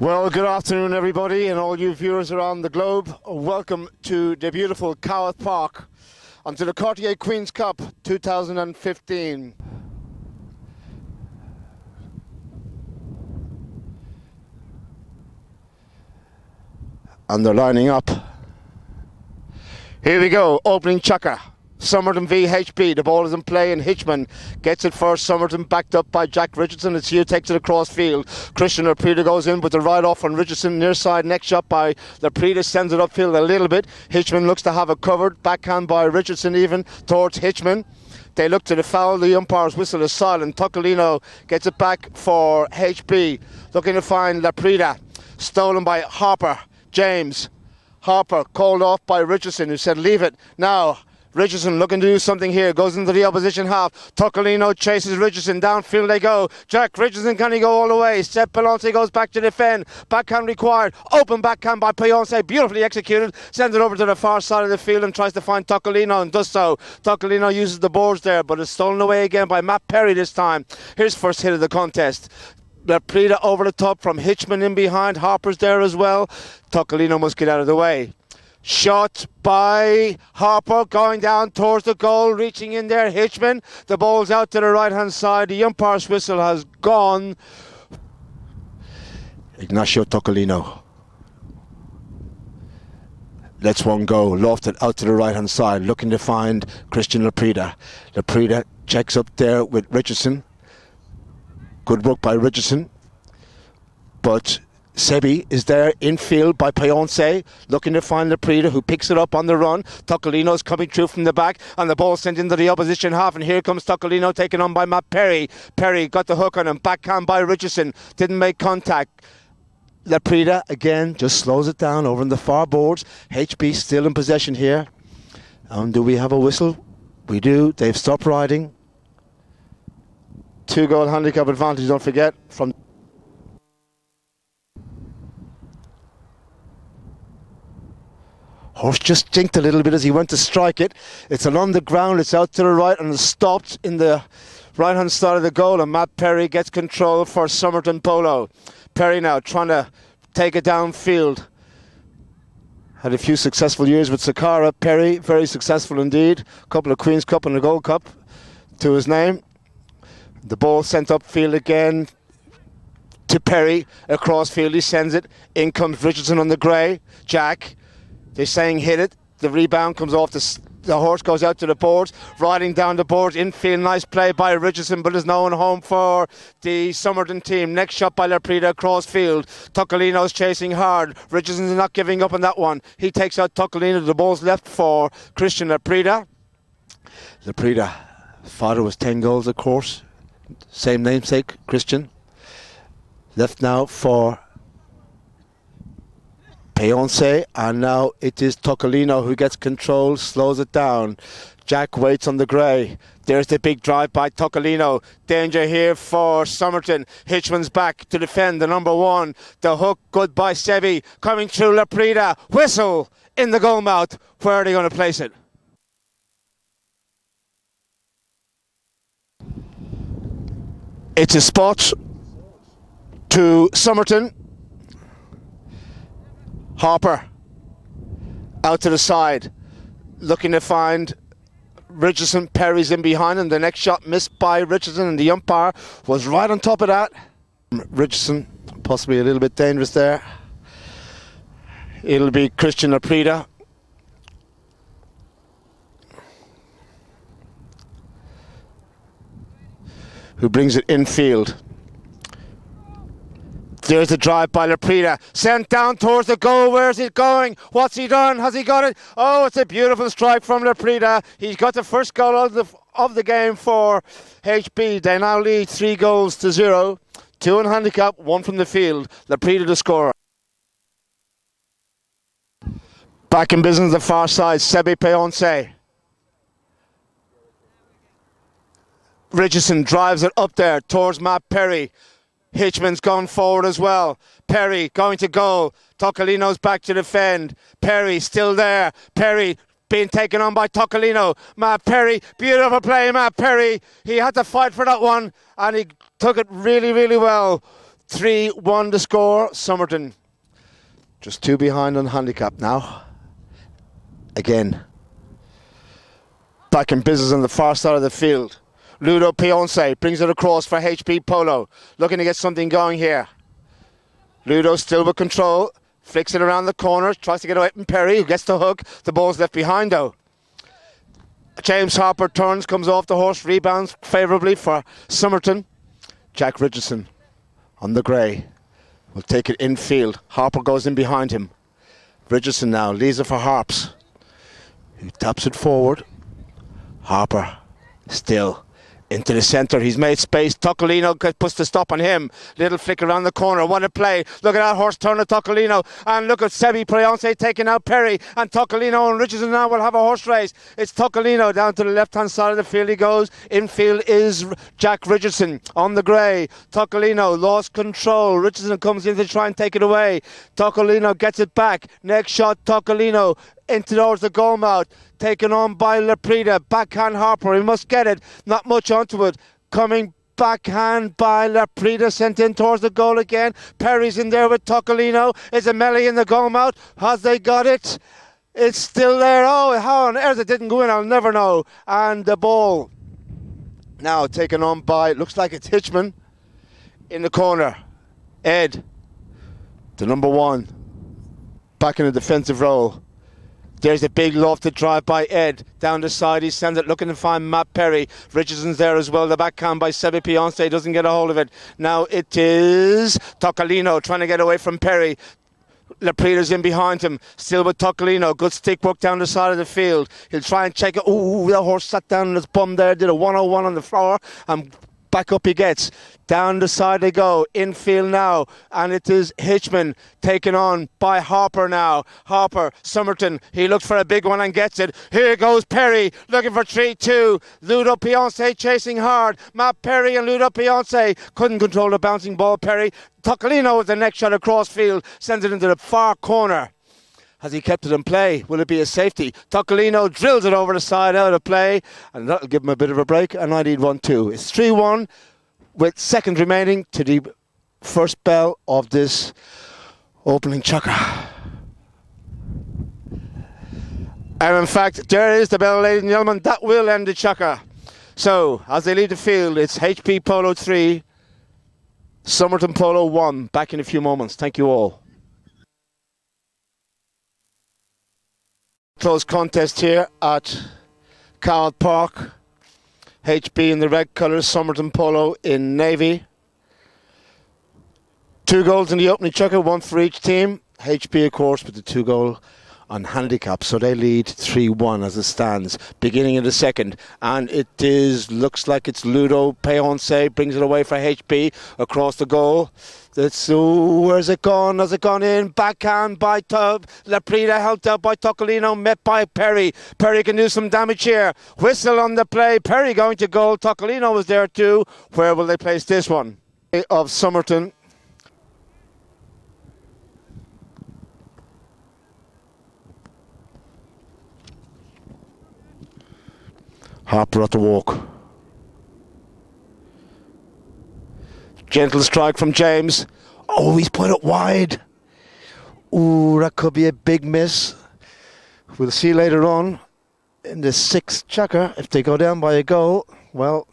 Well, good afternoon, everybody, and all you viewers around the globe. Welcome to the beautiful Cowath Park and to the Cartier Queen's Cup 2015. And they're lining up. Here we go, opening chukker. Somerton v HB, the ball is in play and Hitchman gets it first. Somerton backed up by Jack Richardson. It's here, takes it across field. Christian Laprida goes in with the right off on Richardson. Near side, next shot by Laprida, sends it upfield a little bit. Hitchman looks to have it covered. Backhand by Richardson even towards Hitchman. They look to the foul. The umpire's whistle is silent. Tuccolino gets it back for HB. Looking to find Laprida. Stolen by Harper. James. Harper called off by Richardson, who said leave it. Now Richardson looking to do something here, goes into the opposition half. Tuccolino chases Richardson, downfield they go. Jack Richardson, can he go all the way? Seth Pelonce goes back to defend. Backhand required. Open backhand by Pelonce, beautifully executed. Sends it over to the far side of the field and tries to find Tuccolino and does so. Tuccolino uses the boards there, but it's stolen away again by Matt Perry this time. Here's first hit of the contest. Laprida over the top from Hitchman in behind. Harper's there as well. Tuccolino must get out of the way. Shot by Harper, going down towards the goal, reaching in there, Hitchman. The ball's out to the right-hand side. The umpire's whistle has gone. Ignacio Tuccolino lets one go, lofted out to the right-hand side, looking to find Christian Laprida. Laprida checks up there with Richardson. Good work by Richardson. But Sebi is there infield by Pelonce, looking to find Laprida, who picks it up on the run. Tuccolino's coming through from the back, and the ball sent into the opposition half, and here comes Tuccolino taken on by Matt Perry. Perry got the hook on him, backhand by Richardson, didn't make contact. Laprida again just slows it down over in the far boards. HB still in possession here. Do we have a whistle? We do. They've stopped riding. 2-goal handicap advantage, don't forget, from horse just jinked a little bit as he went to strike it. It's along the ground, it's out to the right, and it's stopped in the right-hand side of the goal, and Matt Perry gets control for Somerton Polo. Perry now trying to take it downfield. Had a few successful years with Sakara. Perry, very successful indeed. A couple of Queen's Cup and a Gold Cup to his name. The ball sent upfield again to Perry. Across field he sends it. In comes Richardson on the grey. Jack. They're saying hit it. The rebound comes off the horse, goes out to the boards, riding down the boards, infield, nice play by Richardson, but there's no one home for the Somerton team. Next shot by Laprida across field. Tuccolino's chasing hard. Richardson's not giving up on that one. He takes out Tuccolino. The ball's left for Christian Laprida. Laprida, father was 10 goals, of course. Same namesake, Christian. Left now for Pelonce, and now it is Tuccolino who gets control, slows it down. Jack waits on the grey. There's the big drive by Tuccolino. Danger here for Somerton. Hitchman's back to defend the number one. The hook, good by Sebi. Coming through Laprida. Whistle in the goal mouth. Where are they going to place it? It's a spot to Somerton. Harper out to the side, looking to find Richardson. Perry's in behind him. The next shot missed by Richardson, and the umpire was right on top of that. Richardson possibly a little bit dangerous there. It'll be Christian Laprida. Who brings it infield. There's the drive by Laprida. Sent down towards the goal. Where's it going? What's he done? Has he got it? Oh, it's a beautiful strike from Laprida. He's got the first goal of the game for HB. They now lead 3-0. 2 in handicap, 1 from the field. Laprida the scorer. Back in business the far side. Sebi Pelonce. Richardson drives it up there towards Matt Perry. Hitchman's gone forward as well. Perry going to goal. Tuccolino's back to defend. Perry still there. Perry being taken on by Tuccolino. Matt Perry, beautiful play, Matt Perry. He had to fight for that one, and he took it really, really well. 3-1 the score. Somerton just 2 behind on handicap now. Again, back in business on the far side of the field. Ludo Pionce brings it across for HP Polo. Looking to get something going here. Ludo still with control. Flicks it around the corner. Tries to get away from Perry, who gets the hook. The ball's left behind though. James Harper turns, comes off the horse, rebounds favourably for Somerton. Jack Richardson on the grey will take it infield. Harper goes in behind him. Richardson now leaves it for Harps, who taps it forward. Harper still into the centre. He's made space. Toccolino puts the stop on him. Little flick around the corner. What a play. Look at that horse turn to Toccolino. And look at Sebi Preonce taking out Perry. And Toccolino and Richardson now will have a horse race. It's Toccolino down to the left-hand side of the field he goes. Infield is Jack Richardson on the grey. Toccolino lost control. Richardson comes in to try and take it away. Toccolino gets it back. Next shot, Toccolino into towards the goal mouth, taken on by Laprida. Backhand Harper, he must get it, not much onto it. Coming backhand by Laprida, sent in towards the goal again. Perry's in there with Toccolino. Is a melee in the goal mouth? Has they got it? It's still there. Oh, how on earth it didn't go in, I'll never know. And the ball now taken on by, looks like it's Hitchman in the corner. Ed, the number 1, back in the defensive role. There's a big lofted drive by Ed. Down the side, he sends it looking to find Matt Perry. Richardson's there as well. The backhand by Sebi Pionce doesn't get a hold of it. Now it is Toccolino trying to get away from Perry. Laprida's in behind him. Still with Toccolino. Good stick work down the side of the field. He'll try and check it. Ooh, the horse sat down on his bum there. Did a 101 on the floor. And back up he gets. Down the side they go. Infield now. And it is Hitchman taken on by Harper now. Harper, Somerton. He looks for a big one and gets it. Here goes Perry. Looking for 3-2. Ludo Pionce chasing hard. Matt Perry and Ludo Pionce couldn't control the bouncing ball. Perry. Toccolino with the next shot across field. Sends it into the far corner. Has he kept it in play? Will it be a safety? Toccolino drills it over the side out of play, and that'll give him a bit of a break, and I need 1-2. It's 3-1 with seconds remaining to the first bell of this opening chukker. And in fact, there is the bell, ladies and gentlemen. That will end the chukker. So, as they leave the field, it's HP Polo 3, Somerton Polo 1. Back in a few moments. Thank you all. Close contest here at Carroll Park. HB in the red colours, Somerton Polo in navy. 2 goals in the opening chukker, 1 for each team. HB, of course, with the 2 goal on handicap, so they lead 3-1 as it stands. Beginning in the second, and it looks like it's Ludo Pionce brings it away for HB across the goal. Where's it gone? Has it gone in? Backhand by Laprida, helped out by Toccolino, met by Perry. Perry can do some damage here. Whistle on the play. Perry going to goal. Toccolino was there too. Where will they place this one? Of Somerton. Harper at the walk. Gentle strike from James. Oh, he's put it wide. Ooh, that could be a big miss. We'll see later on in the 6th chukker if they go down by a goal. Well,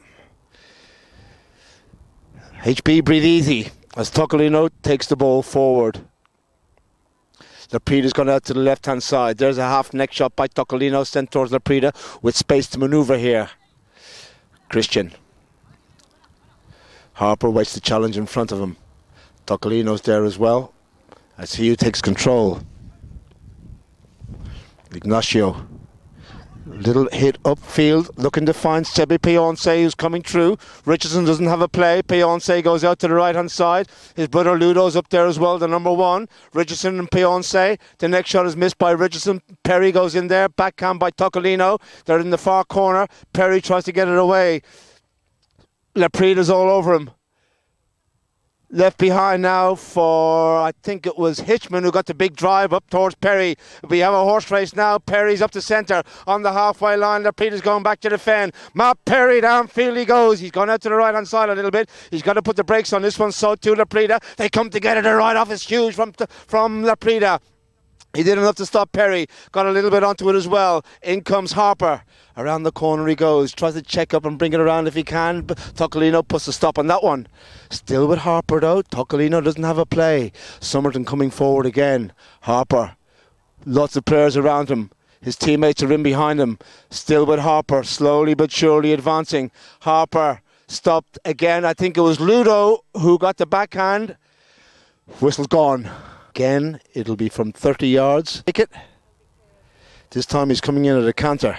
HB breathe easy as Toccolino takes the ball forward. Laprida's gone out to the left-hand side. There's a half neck shot by Toccolino sent towards Laprida with space to manoeuvre here. Christian. Harper waits the challenge in front of him. Toccolino's there as well as he takes control. Ignacio. Little hit upfield, looking to find Sebi Pionce, who's coming through. Richardson doesn't have a play. Pionce goes out to the right-hand side. His brother Ludo's up there as well, the number 1. Richardson and Pionce. The next shot is missed by Richardson. Perry goes in there. Backhand by Toccolino. They're in the far corner. Perry tries to get it away. Laprida's all over him. Left behind now for, I think it was Hitchman who got the big drive up towards Perry. We have a horse race now. Perry's up the centre on the halfway line. Peter's going back to defend. Matt Perry downfield he goes. He's gone out to the right hand side a little bit. He's got to put the brakes on this one. So too Leprita. They come together. The right off is huge from Leprita. He did enough to stop Perry. Got a little bit onto it as well. In comes Harper. Around the corner he goes. Tries to check up and bring it around if he can. But Tocolino puts a stop on that one. Still with Harper though. Tocolino doesn't have a play. Somerton coming forward again. Harper. Lots of players around him. His teammates are in behind him. Still with Harper. Slowly but surely advancing. Harper stopped again. I think it was Ludo who got the backhand. Whistle gone. Again, it'll be from 30 yards. Take it. This time he's coming in at a canter.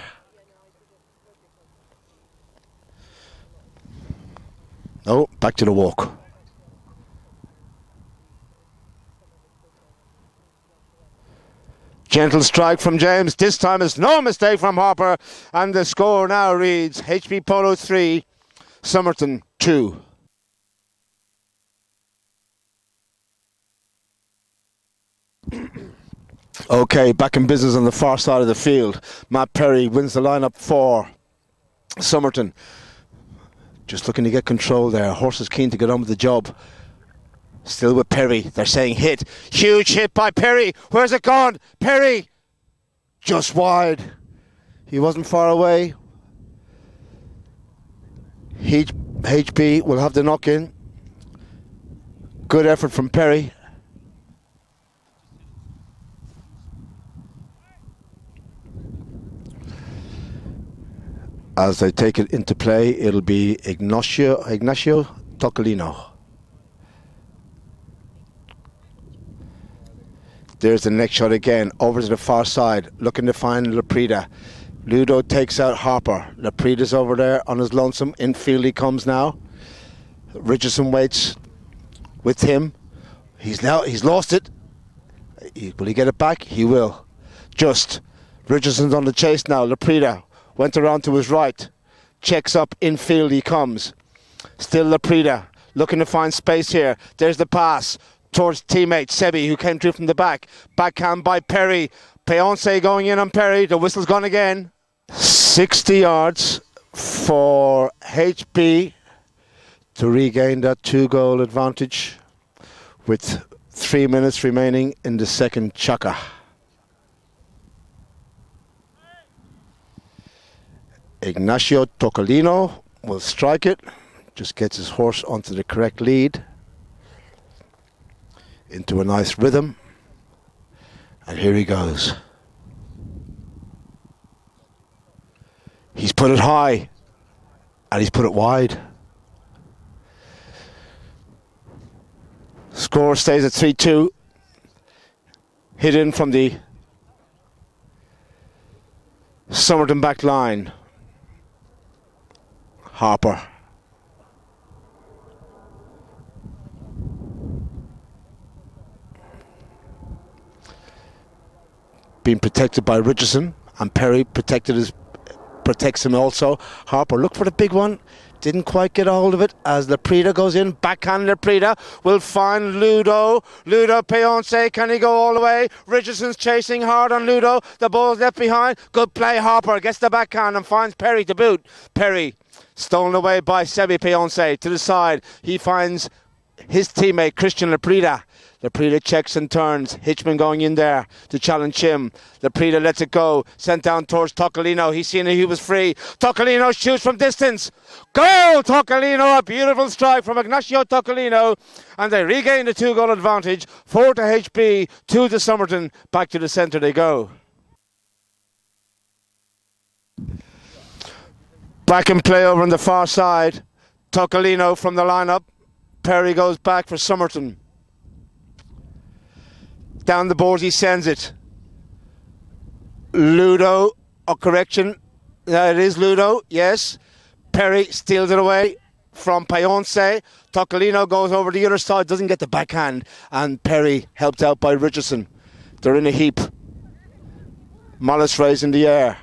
Oh, back to the walk. Gentle strike from James. This time it's no mistake from Harper. And the score now reads HP Polo 3, Somerton 2. Okay, back in business on the far side of the field. Matt Perry wins the lineup for Somerton. Just looking to get control there. Horse is keen to get on with the job. Still with Perry. They're saying hit. Huge hit by Perry. Where's it gone? Perry! Just wide. He wasn't far away. HB will have the knock in. Good effort from Perry. As they take it into play, it'll be Ignacio Tocolino. There's the next shot again, over to the far side, looking to find Leprita. Ludo takes out Harper. Leprita's over there on his lonesome. Infield he comes now. Richardson waits with him. He's lost it. Will he get it back? He will. Just. Richardson's on the chase now. Leprita went around to his right. Checks up. Infield he comes. Still Leprita. Looking to find space here. There's the pass towards teammate Sebi, who came through from the back. Backhand by Perry. Peonce going in on Perry. The whistle's gone again. 60 yards for HB to regain that 2-goal advantage with 3 minutes remaining in the second chaka. Ignacio Tocolino will strike it. Just gets his horse onto the correct lead. Into a nice rhythm. And here he goes. He's put it high. And he's put it wide. Score stays at 3-2. Hit in from the Somerton back line. Harper. Being protected by Richardson, and Perry protects him also. Harper looked for the big one, didn't quite get a hold of it as Leprita goes in. Backhand Leprita will find Ludo. Ludo Peonce, can he go all the way? Richardson's chasing hard on Ludo. The ball's left behind. Good play. Harper gets the backhand and finds Perry to boot. Perry stolen away by Sebi Peonce to the side. He finds his teammate Christian Leprita. Leprita checks and turns. Hitchman going in there to challenge him. Leprita lets it go. Sent down towards Tocolino. He's seen it. He was free. Tocolino shoots from distance. Goal! Tocolino. A beautiful strike from Ignacio Tocolino. And they regain the 2-goal advantage. 4 to HB, 2 to Somerton. Back to the centre they go. Back in play over on the far side. Tocolino from the lineup. Perry goes back for Somerton. Down the board he sends it. Ludo, correction. It is Ludo, yes. Perry steals it away from Peonce. Tocolino goes over the other side, doesn't get the backhand. And Perry helped out by Richardson. They're in a heap. Mollis raised in the air.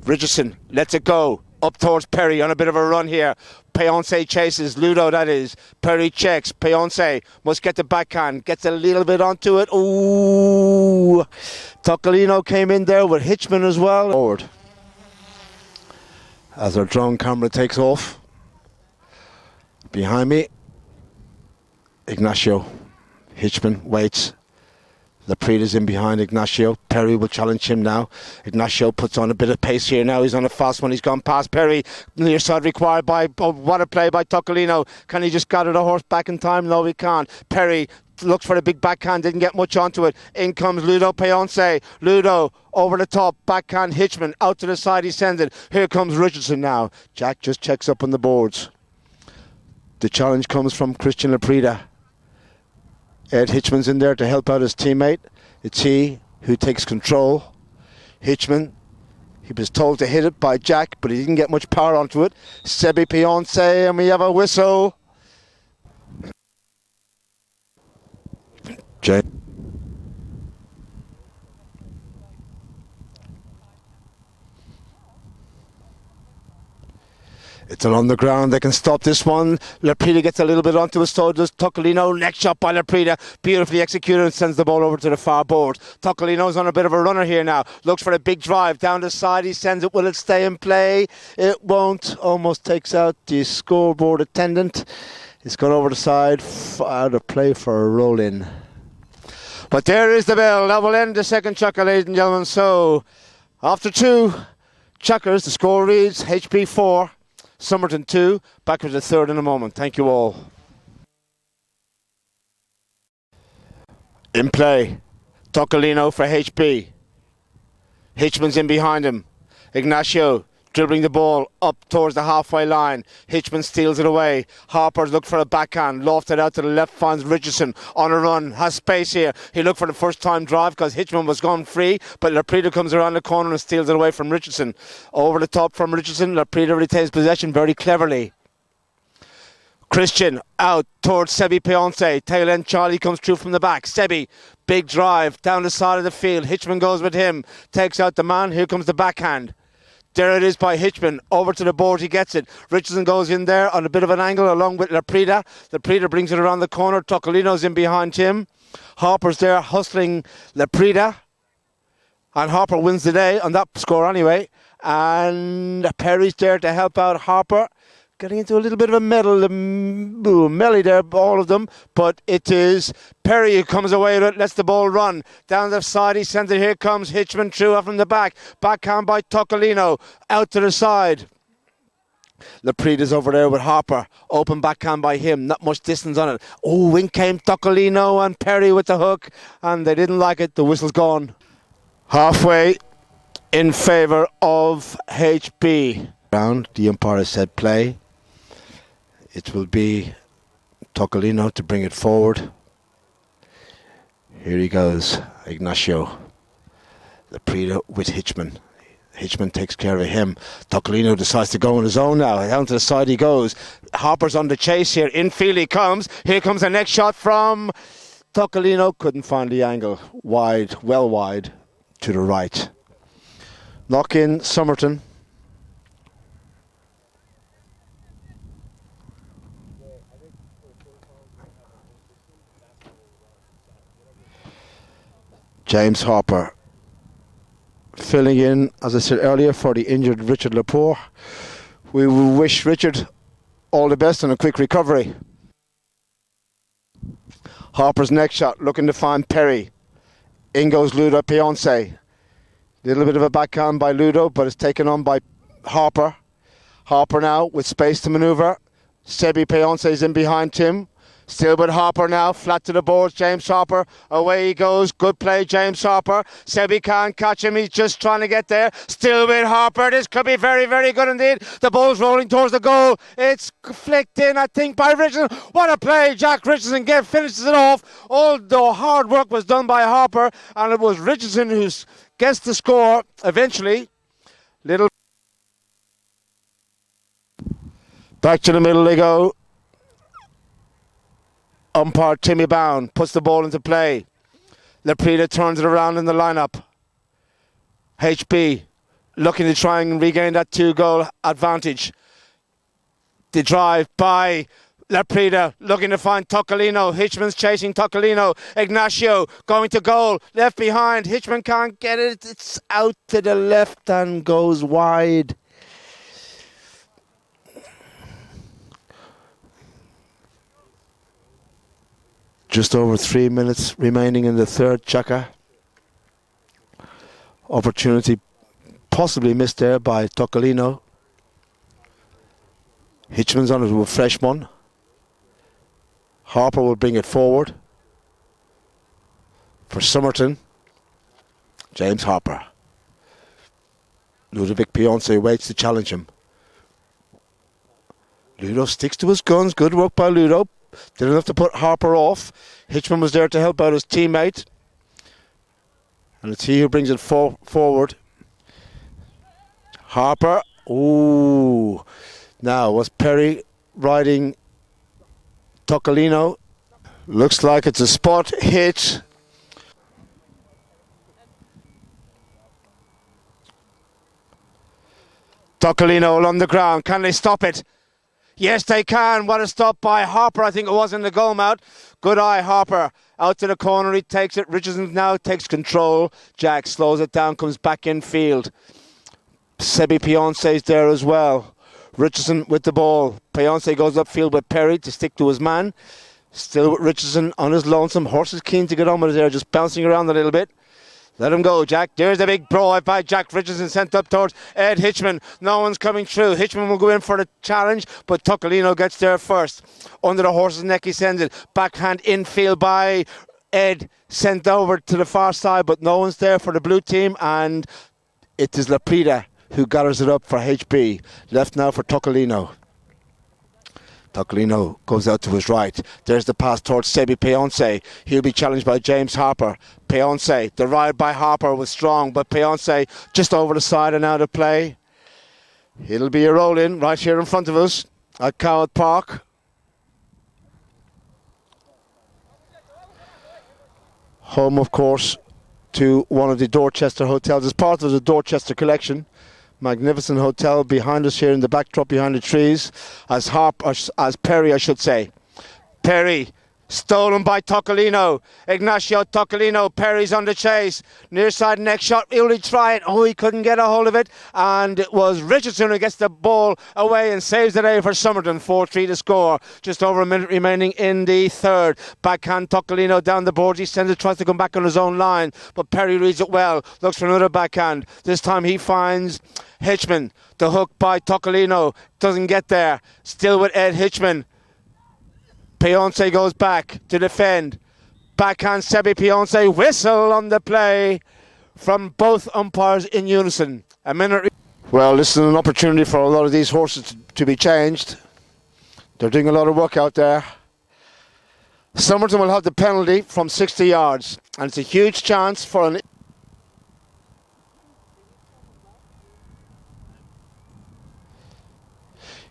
Richardson lets it go. Up towards Perry on a bit of a run here. Payonce chases. Ludo, that is. Perry checks. Payonce must get the backhand. Gets a little bit onto it. Ooh. Tocolino came in there with Hitchman as well. Forward. As our drone camera takes off. Behind me, Ignacio. Hitchman waits. Laprida's in behind Ignacio. Perry will challenge him now. Ignacio puts on a bit of pace here now. He's on a fast one. He's gone past Perry. Near side required by... what a play by Tocolino. Can he just gather the horse back in time? No, he can't. Perry looks for the big backhand. Didn't get much onto it. In comes Ludo Payonce. Ludo over the top. Backhand Hitchman. Out to the side he sends it. Here comes Richardson now. Jack just checks up on the boards. The challenge comes from Christian Laprida. Ed Hitchman's in there to help out his teammate. It's he who takes control. Hitchman, he was told to hit it by Jack, but he didn't get much power onto it. Sebi Payonce, and we have a whistle. Jay. It's on the ground. They can stop this one. Laprida gets a little bit onto his toe. Does Tocolino. Next shot by Laprida. Beautifully executed and sends the ball over to the far board. Tocolino's on a bit of a runner here now. Looks for a big drive. Down the side he sends it. Will it stay in play? It won't. Almost takes out the scoreboard attendant. It's gone over the side. Out of play for a roll-in. But there is the bell. That will end the second chukker, ladies and gentlemen. So, after two chukkers, the score reads HP 4. Somerton 2, back with the third in a moment. Thank you all. In play, Tocolino for HB. Hitchman's in behind him. Ignacio dribbling the ball up towards the halfway line. Hitchman steals it away. Harper's looked for a backhand. Lofted out to the left, finds Richardson on a run. Has space here. He looked for the first time drive because Hitchman was gone free, but Laprida comes around the corner and steals it away from Richardson. Over the top from Richardson. Laprida retains possession very cleverly. Christian out towards Sebi Payonce. Tail end Charlie comes through from the back. Sebi, big drive down the side of the field. Hitchman goes with him. Takes out the man. Here comes the backhand. There it is by Hitchman. Over to the board, he gets it. Richardson goes in there on a bit of an angle along with Laprida. Laprida brings it around the corner. Tocolino's in behind him. Harper's there hustling Laprida. And Harper wins the day on that score anyway. And Perry's there to help out Harper. Getting into a little bit of a melee there, all of them. But it is Perry who comes away with it, lets the ball run. Down the side, he sends it. Here comes Hitchman through up from the back. Backhand by Tocolino. Out to the side. Laprida's over there with Harper. Open backhand by him. Not much distance on it. Oh, in came Tocolino and Perry with the hook. And they didn't like it. The whistle's gone. Halfway in favour of HB. Round, the umpire has said play. It will be Tocolino to bring it forward. Here he goes, Ignacio. Laprida with Hitchman. Hitchman takes care of him. Tocolino decides to go on his own now. Down to the side he goes. Harper's on the chase here. Infield he comes. Here comes the next shot from Tocolino. Couldn't find the angle. Wide, well wide to the right. Knock in Somerton. James Harper filling in, as I said earlier, for the injured Richard Lepore. We will wish Richard all the best and a quick recovery. Harper's next shot, looking to find Perry. In goes Ludo Payonce. Little bit of a backhand by Ludo, but it's taken on by Harper. Harper now with space to manoeuvre. Sebi Payonce is in behind him. Still with Harper now, flat to the boards, James Harper, away he goes, good play James Harper, Sebi can't catch him, he's just trying to get there, still with Harper, this could be very, very good indeed, the ball's rolling towards the goal, it's flicked in I think by Richardson, what a play, Jack Richardson finishes it off, although hard work was done by Harper, and it was Richardson who gets the score eventually, back to the middle they go. Umpire Timmy Bound puts the ball into play. Laprida turns it around in the lineup. HB looking to try and regain that 2-goal advantage. The drive by Laprida looking to find Tocolino. Hitchman's chasing Tocolino. Ignacio going to goal. Left behind. Hitchman can't get it. It's out to the left and goes wide. Just over 3 minutes remaining in the third, Chaka. Opportunity possibly missed there by Tocolino. Hitchman's on it with a fresh one. Harper will bring it forward for Somerton. James Harper. Ludovic Pionce waits to challenge him. Ludo sticks to his guns. Good work by Ludo. Didn't have to put Harper off. Hitchman was there to help out his teammate. And it's he who brings it forward. Harper. Ooh. Now, was Perry riding Tocolino? Looks like it's a spot hit. Tocolino on the ground. Can they stop it? Yes, they can. What a stop by Harper. I think it was in the goal mouth. Good eye, Harper. Out to the corner. He takes it. Richardson now takes control. Jack slows it down, comes back in field. Sebi Pionce's there as well. Richardson with the ball. Pionce goes upfield with Perry to stick to his man. Still with Richardson on his lonesome. Horse is keen to get on with it there, just bouncing around a little bit. Let him go, Jack. There's a big drive by Jack Richardson sent up towards Ed Hitchman. No one's coming through. Hitchman will go in for the challenge, but Tocolino gets there first. Under the horse's neck he sends it. Backhand infield by Ed. Sent over to the far side, but no one's there for the blue team, and it is Laprida who gathers it up for HB. Left now for Tocolino. Tocolino goes out to his right. There's the pass towards Sebi Pionce. He'll be challenged by James Harper. Pionce, the ride by Harper was strong, but Pionce just over the side and out of play. It'll be a roll-in right here in front of us at Cowett Park. Home, of course, to one of the Dorchester hotels. It's part of the Dorchester collection. Magnificent hotel behind us here in the backdrop behind the trees. As Perry, I should say. Perry, stolen by Tocolino. Ignacio Tocolino. Perry's on the chase. Near side neck shot. He'll try it. Oh, he couldn't get a hold of it. And it was Richardson who gets the ball away and saves the day for Somerton. 4-3 to score. Just over a minute remaining in the third. Backhand Tocolino down the board. He sends it, tries to come back on his own line. But Perry reads it well. Looks for another backhand. This time he finds Hitchman. The hook by Tocolino. Doesn't get there. Still with Ed Hitchman. Pionce goes back to defend. Backhand Sebi Pionce. Whistle on the play from both umpires in unison. A minute. Well, this is an opportunity for a lot of these horses to be changed. They're doing a lot of work out there. Somerton will have the penalty from 60 yards. And it's a huge chance for an...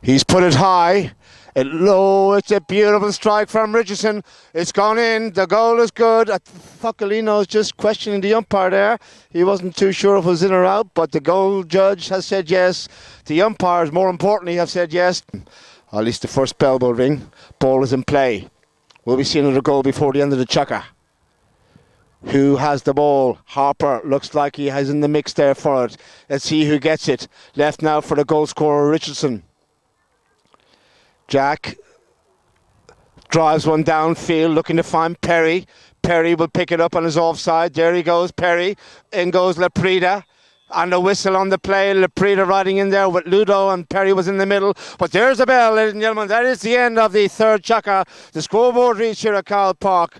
He's put it high. It's a beautiful strike from Richardson. It's gone in. The goal is good. Tocolino's just questioning the umpire there. He wasn't too sure if it was in or out, but the goal judge has said yes. The umpires, more importantly, have said yes. At least the first bell will ring. Ball is in play. Will we see another goal before the end of the Chaka? Who has the ball? Harper looks like he has in the mix there for it. Let's see who gets it. Left now for the goal scorer, Richardson. Jack drives one downfield looking to find Perry. Perry will pick it up on his offside. There he goes, Perry. In goes Laprida. And a whistle on the play. Laprida riding in there with Ludo, and Perry was in the middle. But there's a bell, ladies and gentlemen. That is the end of the third Chaka. The scoreboard reads here at Cowett Park.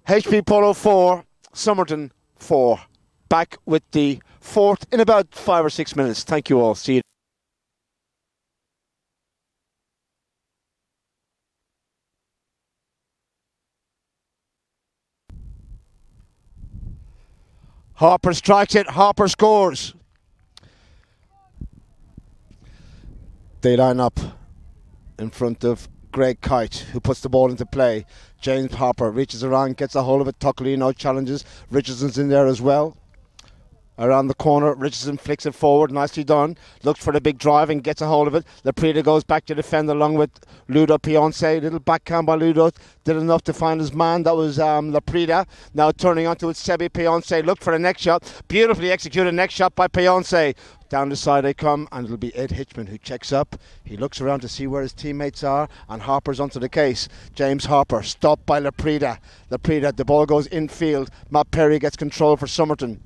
HP Polo 4, Somerton 4. Back with the fourth in about 5 or 6 minutes. Thank you all. See you. Harper strikes it. Harper scores. They line up in front of Greg Kite, who puts the ball into play. James Harper reaches around, gets a hold of it. Tocolino challenges. Richardson's in there as well. Around the corner, Richardson flicks it forward, nicely done. Looks for the big drive and gets a hold of it. Laprida goes back to defend along with Ludo Piance. Little backhand by Ludo. Did enough to find his man. That was Laprida. Now turning onto it, Sebi Piance. Looked for the next shot. Beautifully executed next shot by Piance. Down the side they come, and it'll be Ed Hitchman who checks up. He looks around to see where his teammates are, and Harper's onto the case. James Harper, stopped by Laprida. Laprida, the ball goes infield. Matt Perry gets control for Somerton.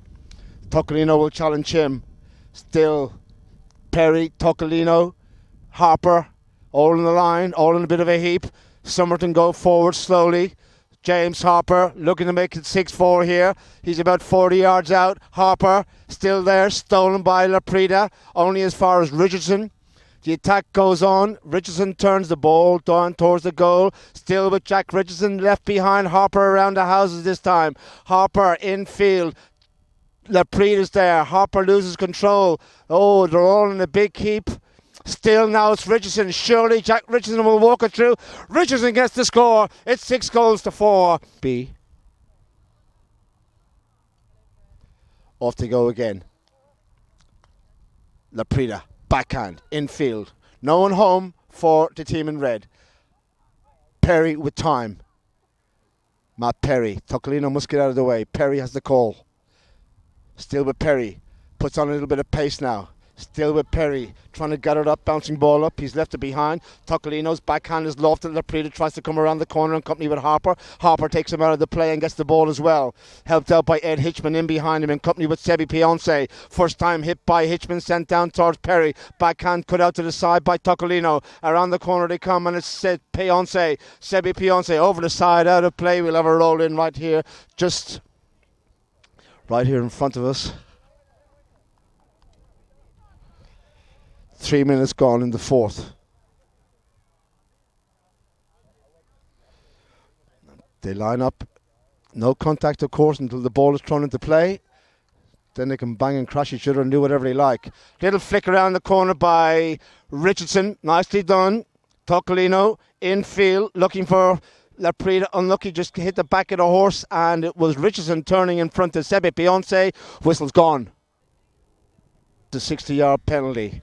Tocolino will challenge him. Still Perry, Tocolino, Harper, all in the line, all in a bit of a heap. Somerton go forward slowly. James Harper looking to make it 6-4 here. He's about 40 yards out. Harper still there, stolen by Laprida, only as far as Richardson. The attack goes on. Richardson turns the ball down towards the goal. Still with Jack Richardson left behind. Harper around the houses this time. Harper infield. Laprida's there. Harper loses control. Oh, they're all in a big heap. Still now it's Richardson. Surely Jack Richardson will walk it through. Richardson gets the score. It's 6-4. B. Off they go again. Laprida, backhand, infield. No one home for the team in red. Perry with time. Matt Perry. Tocolino must get out of the way. Perry has the call. Still with Perry. Puts on a little bit of pace now. Still with Perry. Trying to gather it up. Bouncing ball up. He's left it behind. Tocolino's backhand is lofted. Laprida tries to come around the corner in company with Harper. Harper takes him out of the play and gets the ball as well. Helped out by Ed Hitchman in behind him in company with Sebi Piance. First time hit by Hitchman. Sent down towards Perry. Backhand cut out to the side by Tocolino. Around the corner they come and it's Piance. Sebi Piance over the side. Out of play. We'll have a roll in right here. Just right here in front of us. 3 minutes gone in the fourth. They line up. No contact, of course, until the ball is thrown into play. Then they can bang and crash each other and do whatever they like. Little flick around the corner by Richardson. Nicely done. Tocolino infield looking for Laprida. Unlucky, just hit the back of the horse, and it was Richardson turning in front of Sebi Piance. Whistle's gone. The 60-yard penalty.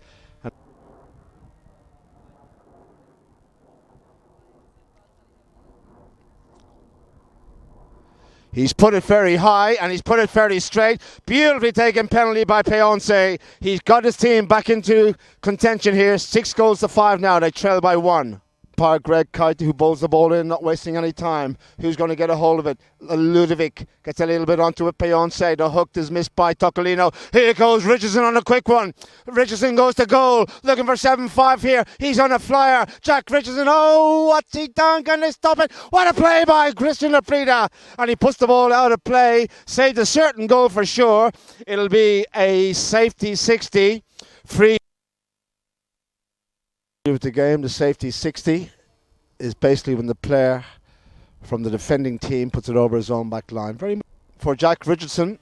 He's put it very high and he's put it very straight. Beautifully taken penalty by Piance. He's got his team back into contention here. 6-5 now. They trail by 1. Greg Kite, who bowls the ball in, not wasting any time. Who's going to get a hold of it? Ludovic gets a little bit onto it. Piance, the hook is missed by Tocolino. Here goes Richardson on a quick one. Richardson goes to goal, looking for 7-5 here. He's on a flyer. Jack Richardson, oh, what's he done? Can they stop it? What a play by Christian Laprida. And he puts the ball out of play. Saved a certain goal for sure. It'll be a safety 60. Free. With the game, the safety 60 is basically when the player from the defending team puts it over his own back line. Very for Jack Richardson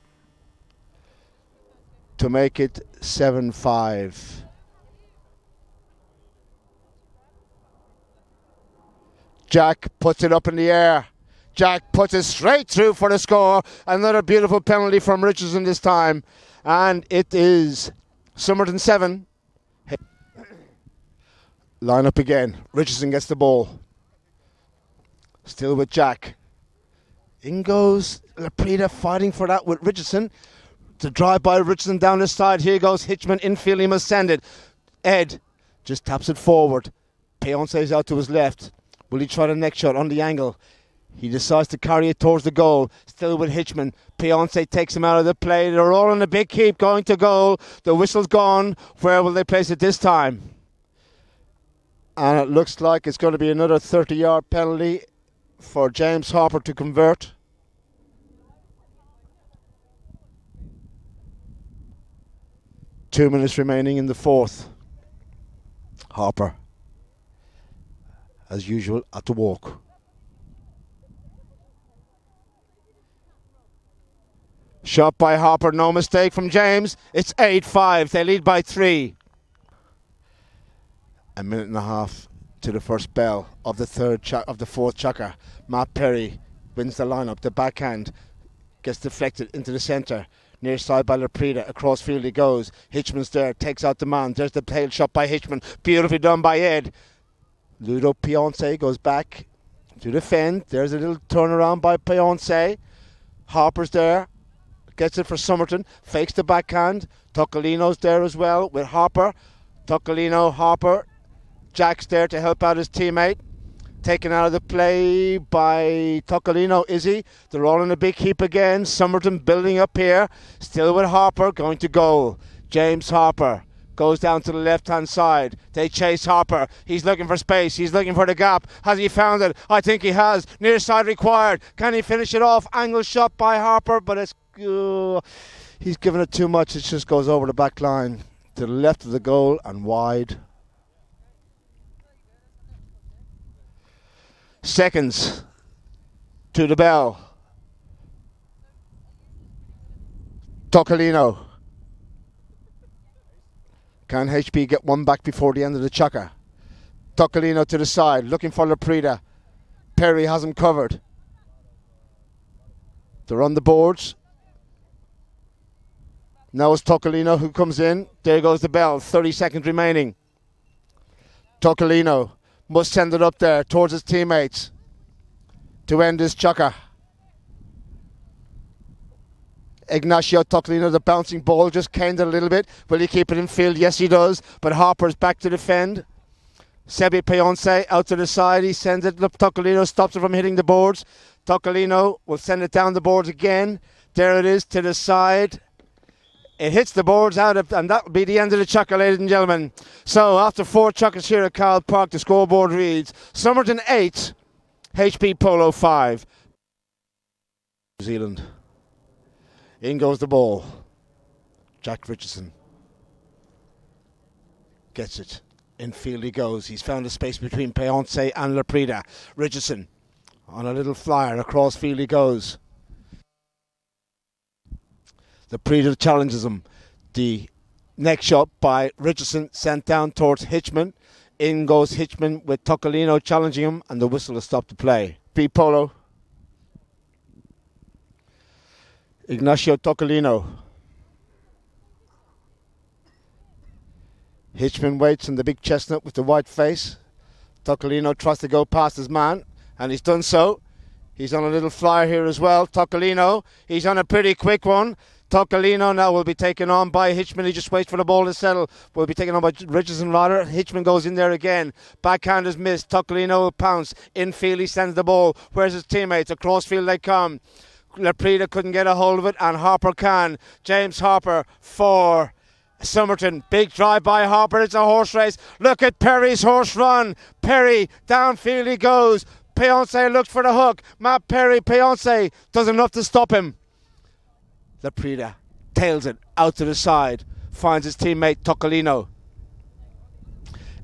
to make it 7-5. Jack puts it up in the air. Jack puts it straight through for the score. Another beautiful penalty from Richardson this time, and it is Somerton 7. Line up again. Richardson gets the ball. Still with Jack. In goes Laprida fighting for that with Richardson. To drive by Richardson down the side. Here goes Hitchman infield. He must send it. Ed just taps it forward. Piance is out to his left. Will he try the next shot on the angle? He decides to carry it towards the goal. Still with Hitchman. Piance takes him out of the play. They're all in a big heap going to goal. The whistle's gone. Where will they place it this time? And it looks like it's going to be another 30-yard penalty for James Harper to convert. Two minutes remaining in the fourth. Harper, as usual, at the walk. Shot by Harper, no mistake from James. It's 8-5. They lead by 3. A minute and a half to the first bell of the fourth chukker. Matt Perry wins the lineup. The backhand gets deflected into the centre. Near side by Laprida. Across field he goes. Hitchman's there. Takes out the man. There's the tail shot by Hitchman. Beautifully done by Ed. Ludo Pionce goes back to defend. There's a little turnaround by Pionce. Harper's there. Gets it for Somerton. Fakes the backhand. Toccolino's there as well with Harper. Toccolino, Harper. Jack's there to help out his teammate. Taken out of the play by Toccolino, Izzy. They're all in a big heap again. Somerton building up here. Still with Harper, going to goal. James Harper goes down to the left-hand side. They chase Harper. He's looking for space. He's looking for the gap. Has he found it? I think he has. Near side required. Can he finish it off? Angle shot by Harper, but it's... he's given it too much. It just goes over the back line. To the left of the goal and wide. Seconds to the bell. Toccolino. Can HB get one back before the end of the chukker? Toccolino to the side, looking for Laprida. Perry has him covered. They're on the boards. Now it's Toccolino who comes in. There goes the bell. 30 seconds remaining. Toccolino must send it up there towards his teammates to end this chukker. Ignacio Toccolino, the bouncing ball, just caned it a little bit. Will he keep it in field? Yes, he does. But Harper's back to defend. Sebi Pionce out to the side. He sends it. Toccolino stops it from hitting the boards. Toccolino will send it down the boards again. There it is to the side. It hits the boards out of, and that will be the end of the chukker, ladies and gentlemen. So after 4 chukkers here at Carl Park, the scoreboard reads Somerton 8, HP Polo 5. New Zealand. In goes the ball. Jack Richardson gets it. In field he goes. He's found a space between Pionce and Laprida. Richardson on a little flyer. Across field he goes. Laprida challenges him. The next shot by Richardson sent down towards Hitchman. In goes Hitchman with Toccolino challenging him, and the whistle has stopped the play. B. Polo. Ignacio Toccolino. Hitchman waits in the big chestnut with the white face. Toccolino tries to go past his man, and he's done so. He's on a little flyer here as well. Toccolino, he's on a pretty quick one. Toccolino now will be taken on by Hitchman. He just waits for the ball to settle. Will be taken on by Richardson rather. Hitchman goes in there again. Backhand is missed. Toccolino will pounce. Infield he sends the ball. Where's his teammates? Across field they come. Laprida couldn't get a hold of it, and Harper can. James Harper for Somerton. Big drive by Harper. It's a horse race. Look at Perry's horse run. Perry, downfield he goes. Pionce looks for the hook. Matt Perry, Pionce does enough to stop him. Laprida tails it out to the side. Finds his teammate Toccolino.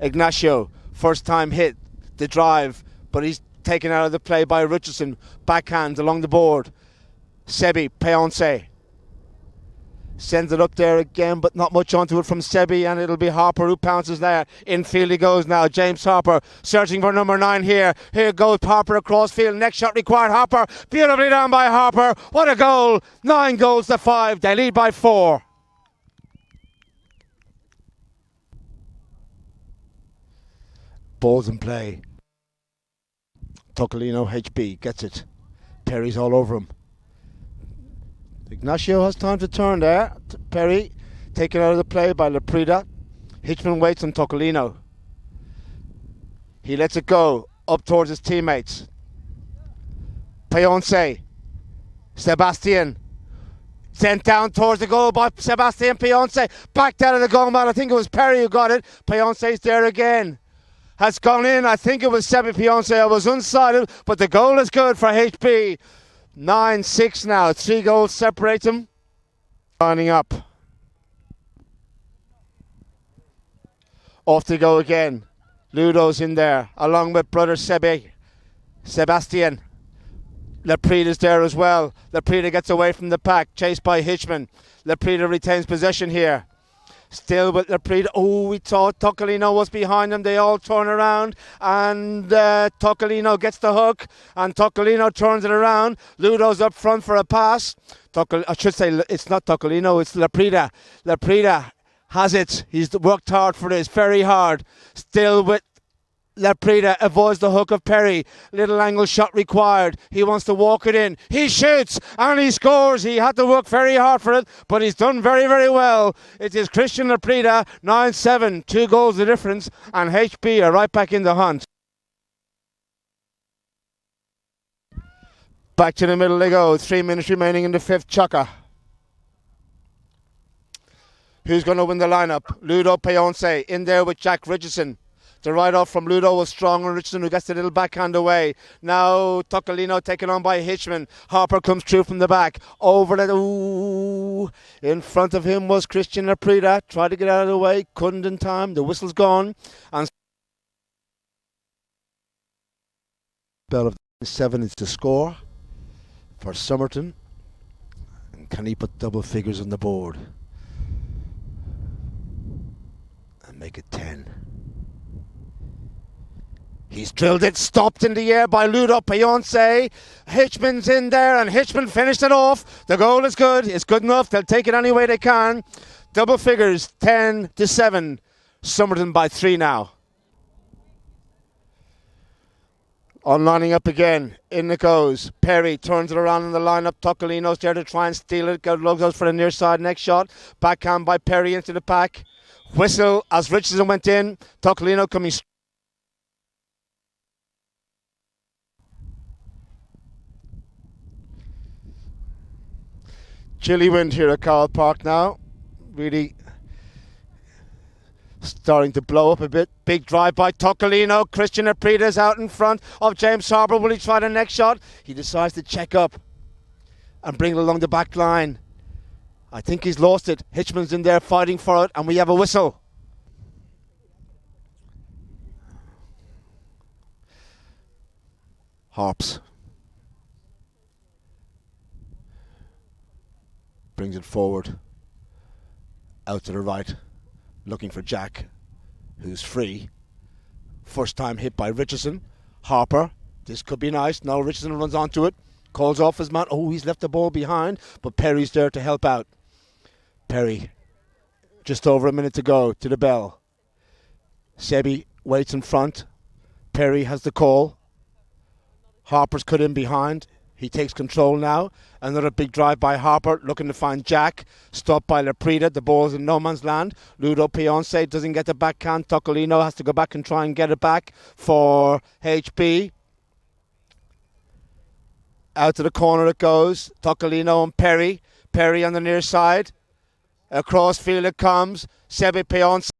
Ignacio, first time hit the drive, but he's taken out of the play by Richardson. Backhand along the board. Sebi, Pionce sends it up there again, but not much onto it from Sebi, and it'll be Harper who pounces there. Infield he goes now. James Harper searching for number 9 here. Here goes Harper across field. Next shot required. Harper, beautifully done by Harper. What a goal. 9 goals to 5. They lead by 4. Balls in play. Toccolino, HB, gets it. Perry's all over him. Ignacio has time to turn there. Perry taken out of the play by Laprida. Hitchman waits on Toccolino. He lets it go up towards his teammates. Pionce. Sebastian. Sent down towards the goal by Sebastian Pionce. Backed out of the goal man. I think it was Perry who got it. Pionce's there again. Has gone in. I think it was Sebi Pionce. I was unsighted, but the goal is good for HP. 9-6 now. 3 goals separate them. Lining up. Off they go again. Ludo's in there, along with brother Sebastian. Laprida's there as well. Laprida gets away from the pack, chased by Hitchman. Laprida retains possession here. Still with Laprida. Oh, we thought Toccolino was behind him. They all turn around, and Toccolino gets the hook, and Toccolino turns it around. Ludo's up front for a pass. I should say it's not Tocolino, it's Laprida. Laprida has it. He's worked hard for this, very hard. Still with Laprida, avoids the hook of Perry. Little angle shot required. He wants to walk it in. He shoots and he scores. He had to work very hard for it, but he's done very, very well. It is Christian Laprida, 9-7, 2 goals the difference, and HB are right back in the hunt. Back to the middle they go. 3 minutes remaining in the fifth. Chaka. Who's going to win the lineup? Ludo Payonce in there with Jack Richardson. The right-off from Ludo was strong, and Richardson who gets the little backhand away. Now Tocolino taken on by Hitchman. Harper comes through from the back. Over the... Ooh. In front of him was Christian Laprida. Tried to get out of the way. Couldn't in time. The whistle's gone. And bell of 7 is the score for Somerton. And can he put double figures on the board? And make it 10. He's drilled it, stopped in the air by Ludo Payonce. Hitchman's in there, and Hitchman finished it off. The goal is good. It's good enough. They'll take it any way they can. Double figures, 10-7. Somerton by 3 now. On lining up again. In it goes. Perry turns it around in the lineup. Tocolino's there to try and steal it. Goes for the near side. Next shot. Backhand by Perry into the pack. Whistle as Richardson went in. Tocolino coming straight. Chilly wind here at Carroll Park now. Really starting to blow up a bit. Big drive by Tocolino. Christian Laprida's out in front of James Harper. Will he try the next shot? He decides to check up and bring it along the back line. I think he's lost it. Hitchman's in there fighting for it, and we have a whistle. Harps. Brings it forward, out to the right, looking for Jack, who's free. First time hit by Richardson. Harper, this could be nice. Now Richardson runs onto it, calls off his man. Oh, he's left the ball behind, but Perry's there to help out. Perry, just over a minute to go to the bell. Sebi waits in front. Perry has the call. Harper's cut in behind. He takes control now. Another big drive by Harper, looking to find Jack. Stopped by Laprida. The ball's in no man's land. Ludo Payonce doesn't get the backhand. Tocolino has to go back and try and get it back for HB. Out to the corner it goes. Tocolino and Perry. Perry on the near side. Across field it comes. Sebi Payonce.